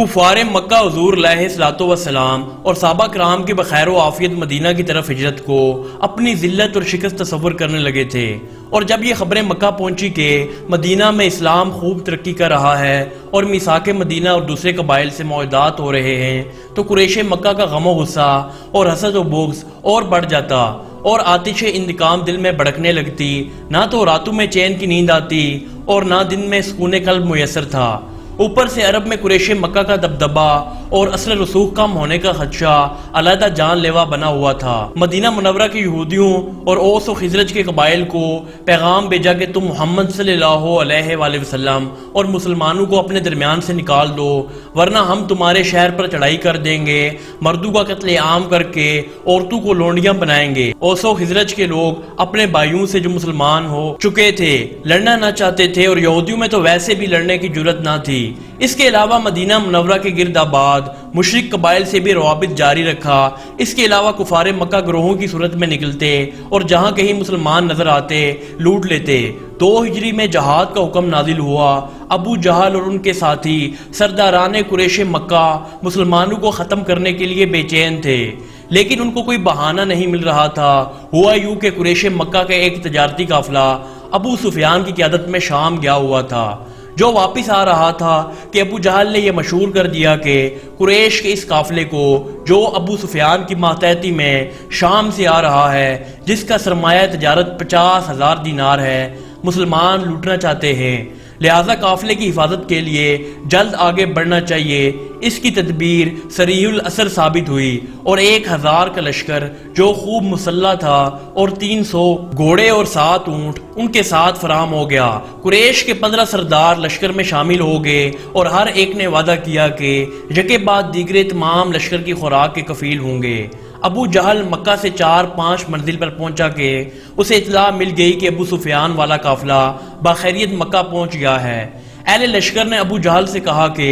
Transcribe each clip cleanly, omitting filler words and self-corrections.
کفار مکہ حضور علیہ الصلوۃ والسلام اور صحابہ کرام کی بخیر و عافیت مدینہ کی طرف ہجرت کو اپنی ذلت اور شکست تصور کرنے لگے تھے، اور جب یہ خبریں مکہ پہنچی کہ مدینہ میں اسلام خوب ترقی کر رہا ہے اور میثاق مدینہ اور دوسرے قبائل سے معاہدات ہو رہے ہیں، تو قریش مکہ کا غم و غصہ اور حسد و بغض اور بڑھ جاتا اور آتش انتقام دل میں بھڑکنے لگتی۔ نہ تو راتوں میں چین کی نیند آتی اور نہ دن میں سکون قلب میسر تھا۔ اوپر سے عرب میں قریش مکہ کا دبدبہ اور اثر رسوخ کم ہونے کا خدشہ علیحدہ جان لیوا بنا ہوا تھا۔ مدینہ منورہ کے یہودیوں اور اوس و خزرج کے قبائل کو پیغام بھیجا کہ تم محمد صلی اللہ علیہ وآلہ وسلم اور مسلمانوں کو اپنے درمیان سے نکال دو، ورنہ ہم تمہارے شہر پر چڑھائی کر دیں گے، مردوں کا قتل عام کر کے عورتوں کو لونڈیاں بنائیں گے۔ اوس و خزرج کے لوگ اپنے بھائیوں سے جو مسلمان ہو چکے تھے لڑنا نہ چاہتے تھے، اور یہودیوں میں تو ویسے بھی لڑنے کی جرت نہ تھی۔ اس کے علاوہ مدینہ منورہ کے گرد آباد مشرک قبائل سے بھی روابط جاری رکھا۔ اس کے علاوہ کفار مکہ گروہوں کی صورت میں نکلتے اور جہاں کہیں مسلمان نظر آتے لوٹ لیتے۔ 2 ہجری میں جہاد کا حکم نازل ہوا۔ ابو جہل اور ان کے ساتھی سرداران قریش مکہ مسلمانوں کو ختم کرنے کے لیے بے چین تھے، لیکن ان کو کوئی بہانہ نہیں مل رہا تھا۔ ہوا یوں کہ قریش مکہ کا ایک تجارتی قافلہ ابو سفیان کی قیادت میں شام گیا ہوا تھا، جو واپس آ رہا تھا کہ ابو جہل نے یہ مشہور کر دیا کہ قریش کے اس قافلے کو جو ابو سفیان کی ماتحتی میں شام سے آ رہا ہے، جس کا سرمایہ تجارت 50,000 دینار ہے، مسلمان لوٹنا چاہتے ہیں، لہذا قافلے کی حفاظت کے لیے جلد آگے بڑھنا چاہیے۔ اس کی تدبیر سریع الاثر ثابت ہوئی، اور 1000 کا لشکر جو خوب مسلح تھا اور 300 گھوڑے اور 7 اونٹ ان کے ساتھ فراہم ہو گیا۔ قریش کے 15 سردار لشکر میں شامل ہو گئے، اور ہر ایک نے وعدہ کیا کہ یکے بعد دیگرے تمام لشکر کی خوراک کے کفیل ہوں گے۔ ابو جہل مکہ سے 4-5 منزل پر پہنچا کہ اسے اطلاع مل گئی کہ ابو سفیان والا قافلہ بخیریت مکہ پہنچ گیا ہے۔ اہل لشکر نے ابو جہل سے کہا کہ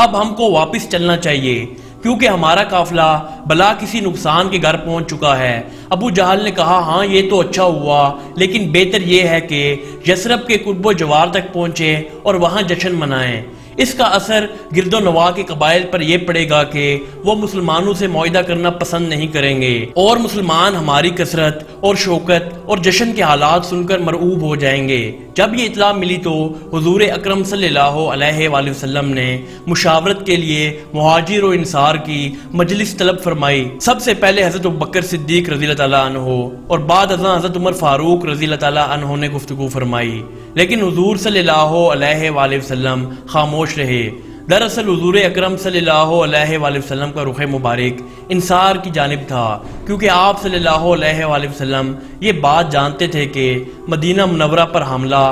اب ہم کو واپس چلنا چاہیے، کیونکہ ہمارا قافلہ بلا کسی نقصان کے گھر پہنچ چکا ہے۔ ابو جہل نے کہا ہاں یہ تو اچھا ہوا، لیکن بہتر یہ ہے کہ یثرب کے قرب و جوار تک پہنچے اور وہاں جشن منائیں۔ اس کا اثر گرد و نواح کے قبائل پر یہ پڑے گا کہ وہ مسلمانوں سے معاہدہ کرنا پسند نہیں کریں گے، اور مسلمان ہماری کثرت اور شوکت اور جشن کے حالات سن کر مرعوب ہو جائیں گے۔ جب یہ اطلاع ملی تو حضور اکرم صلی اللہ علیہ وآلہ وسلم نے مشاورت کے لیے مہاجر و انصار کی مجلس طلب فرمائی۔ سب سے پہلے حضرت ابوبکر صدیق رضی اللہ تعالیٰ عنہ اور بعد ازاں حضرت عمر فاروق رضی اللہ تعالیٰ عنہ نے گفتگو فرمائی، لیکن حضور صلی اللہ علیہ وآلہ وسلم خاموش رہے۔ دراصل حضور اکرم صلی اللہ علیہ وآلہ وسلم کا رخ مبارک انصار کی جانب تھا، کیونکہ آپ صلی اللہ علیہ وآلہ وسلم یہ بات جانتے تھے کہ مدینہ منورہ پر حملہ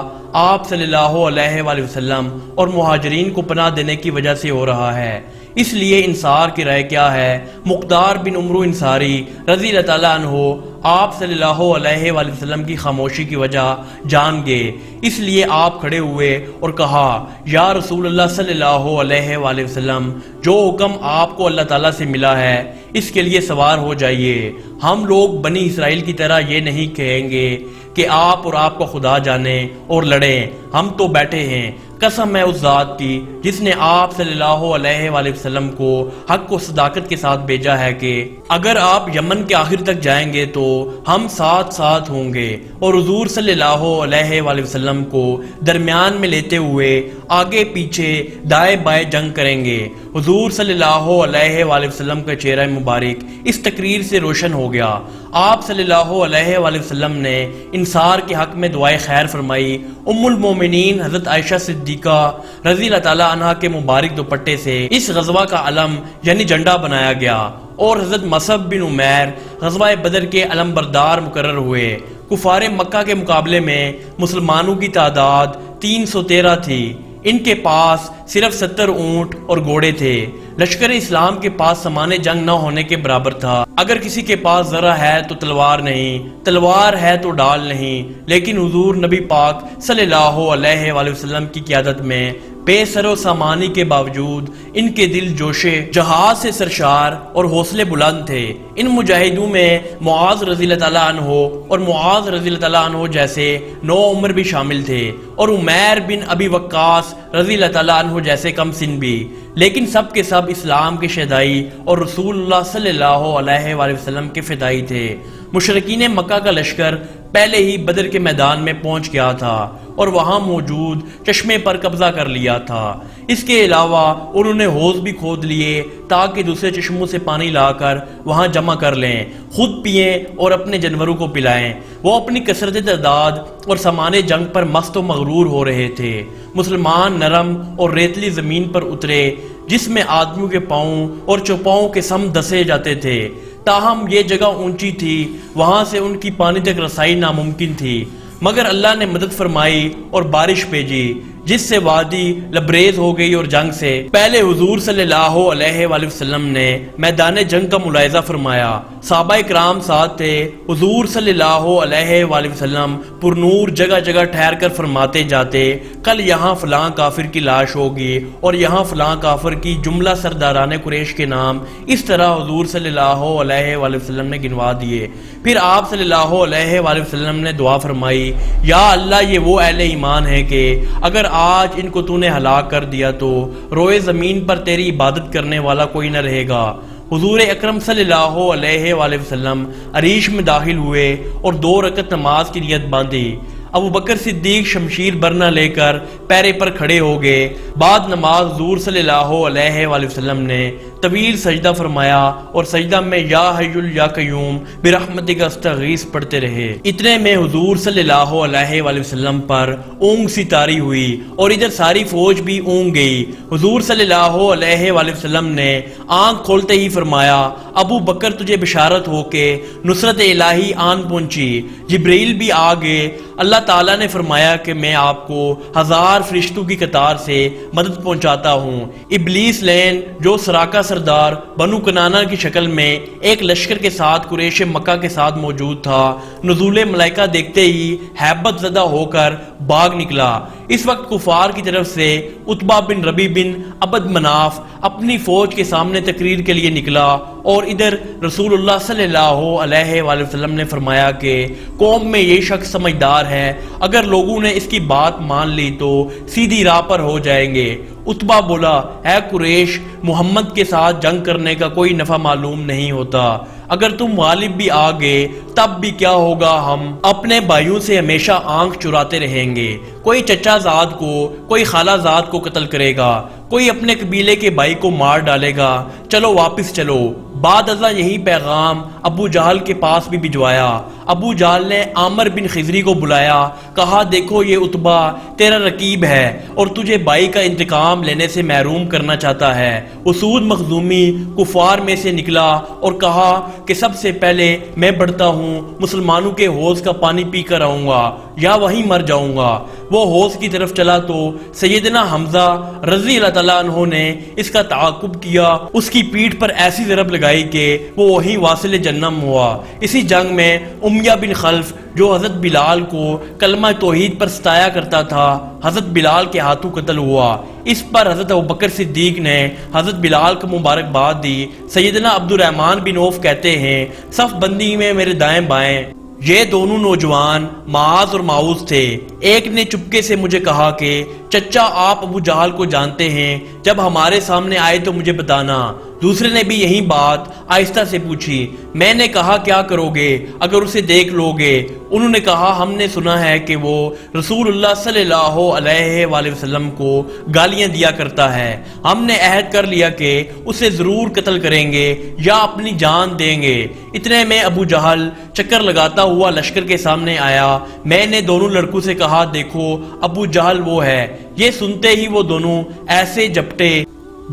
آپ صلی اللہ علیہ وآلہ وسلم اور مہاجرین کو پناہ دینے کی وجہ سے ہو رہا ہے۔ اس لیے انصار کی رائے کیا ہے؟ مقدار بن عمرو انصاری رضی اللہ تعالیٰ عنہ آپ صلی اللہ علیہ وآلہ وسلم کی خاموشی کی وجہ جان گئے، اس لیے آپ کھڑے ہوئے اور کہا یا رسول اللہ صلی اللہ علیہ وآلہ وسلم، جو حکم آپ کو اللہ تعالیٰ سے ملا ہے اس کے لیے سوار ہو جائیے۔ ہم لوگ بنی اسرائیل کی طرح یہ نہیں کہیں گے کہ آپ اور آپ کو خدا جانے اور لڑیں، ہم تو بیٹھے ہیں۔ قسم ہے اس ذات کی جس نے آپ صلی اللہ علیہ وآلہ وسلم کو حق و صداقت کے ساتھ بھیجا ہے کہ اگر آپ یمن کے آخر تک جائیں گے تو ہم ساتھ ساتھ ہوں گے، اور حضور صلی اللہ علیہ وآلہ وسلم کو درمیان میں لیتے ہوئے آگے پیچھے دائیں بائیں جنگ کریں گے۔ حضور صلی اللہ علیہ وآلہ وسلم کا چہرہ مبارک اس تقریر سے روشن ہو گیا۔ آپ صلی اللہ علیہ وآلہ وسلم نے انصار کے حق میں دعائے خیر فرمائی۔ ام المومنین حضرت عائشہ صدیقہ رضی اللہ تعالیٰ عنہ کے مبارک دوپٹے سے اس غزوہ کا علم یعنی جھنڈا بنایا گیا، اور حضرت مصعب بن عمیر غزوہ بدر کے علم بردار مقرر ہوئے۔ کفار مکہ کے مقابلے میں مسلمانوں کی تعداد 313 تھی، ان کے پاس صرف 70 اونٹ اور گھوڑے تھے۔ لشکر اسلام کے پاس سامان جنگ نہ ہونے کے برابر تھا۔ اگر کسی کے پاس ذرہ ہے تو تلوار نہیں، تلوار ہے تو ڈال نہیں، لیکن حضور نبی پاک صلی اللہ علیہ وآلہ وسلم کی قیادت میں بے سر و سامانی کے باوجود ان کے دل جوشے جہاز سے سرشار اور حوصلے بلند تھے۔ ان مجاہدوں میں معاذ رضی اللہ تعالیٰ عنہ اور معاذ رضی اللہ تعالیٰ عنہ جیسے 9 عمر بھی شامل تھے، اور عمیر بن ابی وقاص رضی اللہ تعالیٰ عنہ وہ جیسے کم سن بھی، لیکن سب کے سب اسلام کے شہدائی اور رسول اللہ صلی اللہ علیہ وآلہ وسلم کے فدائی تھے۔ مشرکین مکہ کا لشکر پہلے ہی بدر کے میدان میں پہنچ گیا تھا اور وہاں موجود چشمے پر قبضہ کر لیا تھا۔ اس کے علاوہ انہوں نے حوض بھی کھود لیے تاکہ دوسرے چشموں سے پانی لا کر وہاں جمع کر لیں، خود پئیں اور اپنے جانوروں کو پلائیں۔ وہ اپنی کثرت تعداد اور سامان جنگ پر مست و مغرور ہو رہے تھے۔ مسلمان نرم اور ریتلی زمین پر اترے جس میں آدمیوں کے پاؤں اور چوپاؤں کے سم دسے جاتے تھے، تاہم یہ جگہ اونچی تھی، وہاں سے ان کی پانی تک رسائی ناممکن تھی، مگر اللہ نے مدد فرمائی اور بارش بھیجی جس سے وادی لبریز ہو گئی اور جنگ سے پہلے حضور صلی اللہ علیہ وآلہ وسلم نے میدان جنگ کا ملاحظہ فرمایا۔ صحابہ کرام ساتھ تھے۔ حضور صلی اللہ علیہ وآلہ وسلم پر نور جگہ جگہ ٹھہر کر فرماتے جاتے، کل یہاں فلاں کافر کی لاش ہوگی اور یہاں فلاں کافر کی، جملہ سرداران قریش کے نام اس طرح حضور صلی اللہ علیہ وآلہ وسلم نے گنوا دیے۔ پھر آپ صلی اللہ علیہ وآلہ وسلم نے دعا فرمائی، یا اللہ یہ وہ اہل ایمان ہے کہ اگر آج ان کو تو نے ہلاک کر دیا تو روئے زمین پر تیری عبادت کرنے والا کوئی نہ رہے گا۔ حضور اکرم صلی اللہ علیہ وآلہ وسلم عریش میں داخل ہوئے اور 2 رکعت نماز کی نیت باندھی۔ ابو بکر صدیق شمشیر برنہ لے کر پیرے پر کھڑے ہو گئے۔ بعد نماز حضور صلی اللہ علیہ وآلہ وسلم نے طویل سجدہ فرمایا اور سجدہ میں یا حی یا قیوم برحمتک استغیث پڑھتے رہے۔ اتنے میں حضور صلی اللہ علیہ وآلہ وسلم پر اونگ سی طاری ہوئی اور ادھر ساری فوج بھی اونگ گئی۔ حضور صلی اللہ علیہ وآلہ وسلم نے آنکھ کھولتے ہی فرمایا، ابو بکر تجھے بشارت ہو کہ نصرت الہی آن پہنچی۔ جبریل بھی آ گئے۔ اللہ تعالیٰ نے فرمایا کہ میں آپ کو 1000 فرشتوں کی قطار سے مدد پہنچاتا ہوں۔ ابلیس لین جو سراقہ سردار بنو کنانہ کی شکل میں ایک لشکر کے ساتھ قریش مکہ کے ساتھ موجود تھا، نزول ملائکہ دیکھتے ہی ہیبت زدہ ہو کر بھاگ نکلا۔ اس وقت کفار کی طرف سے عتبہ بن ربی بن عبد مناف اپنی فوج کے سامنے تقریر کے لیے نکلا اور ادھر رسول اللہ صلی اللہ علیہ وآلہ وسلم نے فرمایا کہ قوم میں یہ شخص سمجھدار ہے، اگر لوگوں نے اس کی بات مان لی تو سیدھی راہ پر ہو جائیں گے۔ عتبہ بولا، اے قریش، محمد کے ساتھ جنگ کرنے کا کوئی نفع معلوم نہیں ہوتا، اگر تم غالب بھی آ گئے تب بھی کیا ہوگا، ہم اپنے بھائیوں سے ہمیشہ آنکھ چراتے رہیں گے۔ کوئی چچا زاد کو، کوئی خالہ زاد کو قتل کرے گا، کوئی اپنے قبیلے کے بھائی کو مار ڈالے گا، چلو واپس چلو۔ بعد ازاں یہی پیغام ابو جہل کے پاس بھی بھجوایا۔ ابو جہل نے عامر بن خزری کو بلایا، کہا دیکھو یہ عتبہ تیرا رقیب ہے اور تجھے بھائی کا انتقام لینے سے محروم کرنا چاہتا ہے۔ اسود مخزومی کفار میں سے نکلا اور کہا کہ سب سے پہلے میں بڑھتا ہوں، مسلمانوں کے حوض کا پانی پی کر آؤں گا یا وہیں مر جاؤں گا۔ وہ حوض کی طرف چلا تو سیدنا حمزہ رضی اللہ تعالیٰ عنہ نے اس کا تعاقب کیا، اس کی پیٹھ پر ایسی ضرب لگائی کہ وہ وہیں واصل جنم ہوا۔ اسی جنگ میں امیہ بن خلف جو حضرت بلال کو کلمہ توحید پر ستایا کرتا تھا، حضرت بلال کے ہاتھوں قتل ہوا۔ اس پر حضرت ابوبکر صدیق نے حضرت بلال کو مبارکباد دی۔ سیدنا عبد الرحمن بن عوف کہتے ہیں، صف بندی میں میرے دائیں بائیں یہ دونوں نوجوان معاذ اور معوذ تھے۔ ایک نے چپکے سے مجھے کہا کہ چچا آپ ابو جہل کو جانتے ہیں، جب ہمارے سامنے آئے تو مجھے بتانا۔ دوسرے نے بھی یہی بات آہستہ سے پوچھی۔ میں نے کہا کیا کرو گے اگر اسے دیکھ لو گے؟ انہوں نے کہا ہم نے سنا ہے کہ وہ رسول اللہ صلی اللہ علیہ وآلہ وسلم کو گالیاں دیا کرتا ہے، ہم نے عہد کر لیا کہ اسے ضرور قتل کریں گے یا اپنی جان دیں گے۔ اتنے میں ابو جہل چکر لگاتا ہوا لشکر کے سامنے آیا۔ میں نے دونوں لڑکوں سے کہا دیکھو ابو جہل وہ ہے۔ یہ سنتے ہی وہ دونوں ایسے جھپٹے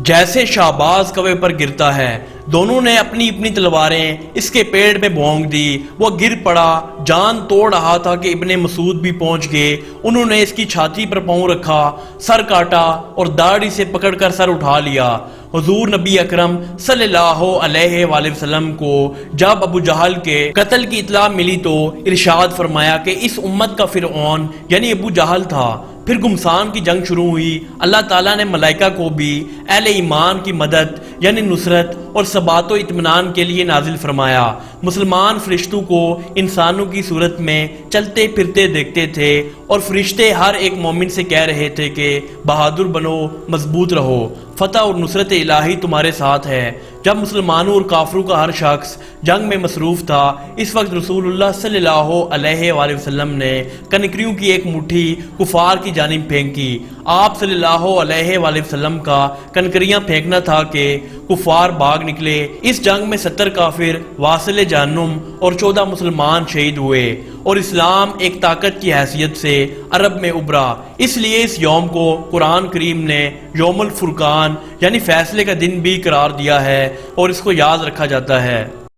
جیسے شہباز کوے پر گرتا ہے۔ دونوں نے اپنی اپنی تلواریں اس کے پیڑ میں بھونک دی۔ وہ گر پڑا، جان توڑ رہا تھا کہ ابن مسعود بھی پہنچ گئے۔ انہوں نے اس کی چھاتی پر پاؤں رکھا، سر کاٹا اور داڑھی سے پکڑ کر سر اٹھا لیا۔ حضور نبی اکرم صلی اللہ علیہ وآلہ وسلم کو جب ابو جہل کے قتل کی اطلاع ملی تو ارشاد فرمایا کہ اس امت کا فرعون یعنی ابو جہل تھا۔ پھر گمسان کی جنگ شروع ہوئی۔ اللہ تعالیٰ نے ملائکہ کو بھی اہل ایمان کی مدد یعنی نصرت اور ثبات و اطمینان کے لیے نازل فرمایا۔ مسلمان فرشتوں کو انسانوں کی صورت میں چلتے پھرتے دیکھتے تھے اور فرشتے ہر ایک مومن سے کہہ رہے تھے کہ بہادر بنو، مضبوط رہو، فتح اور نصرت الہی تمہارے ساتھ ہے۔ جب مسلمانوں اور کافروں کا ہر شخص جنگ میں مصروف تھا، اس وقت رسول اللہ صلی اللہ علیہ وآلہ وسلم نے کنکریوں کی ایک مٹھی کفار کی جانب پھینکی۔ آپ صلی اللہ علیہ وآلہ وسلم کا کنکریاں پھینکنا تھا کہ کفار بھاگ نکلے۔ اس جنگ میں 70 کافر واصل جہنم اور 14 مسلمان شہید ہوئے اور اسلام ایک طاقت کی حیثیت سے عرب میں ابھرا۔ اس لیے اس یوم کو قرآن کریم نے یوم الفرقان یعنی فیصلے کا دن بھی قرار دیا ہے اور اس کو یاد رکھا جاتا ہے۔